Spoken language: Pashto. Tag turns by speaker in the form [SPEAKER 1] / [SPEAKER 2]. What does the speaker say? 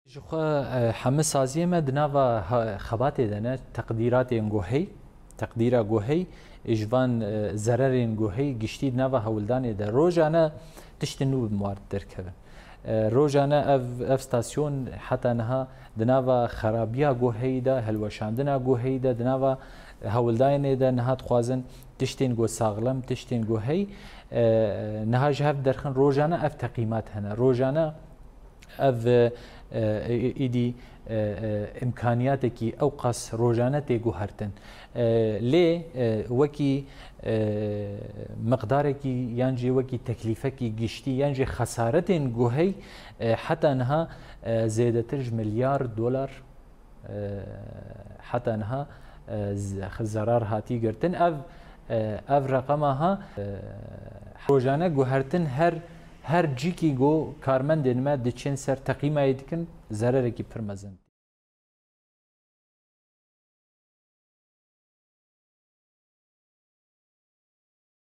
[SPEAKER 1] جخوا حمس سازی ما دنوا خبات دنه تقدیرات انگوهی تقدیرا گوهی اجوان ضرر انگوهی گشتی دنوا هولدان ده روزانه تشتنو موارد درکبن روزانه اف ستاسیون حتی نها دنوا خرابیا گوهی ده هلوشاندنا گوهی ده دنوا هولدان ده نها تخوازن تشتین گو ساغلم تشتین گوهی نها جهف درخن روزانه اف تقییمات هنه روزانه اف ایدی امکانیاتکی او قص روزانه تیگو هرتن لی وکی مقدارکی یانجی وکی تکلیفکی گشتی یانجی خسارتین گوهی حتی انها زیادترج مليار دلار حتی انها ضرر هاتی گرتن اف رقمها روزانه گوهرتن هر جیکی گو کارمندین ما دچین سر تقییمه ایدکن ضرر کی پرمزن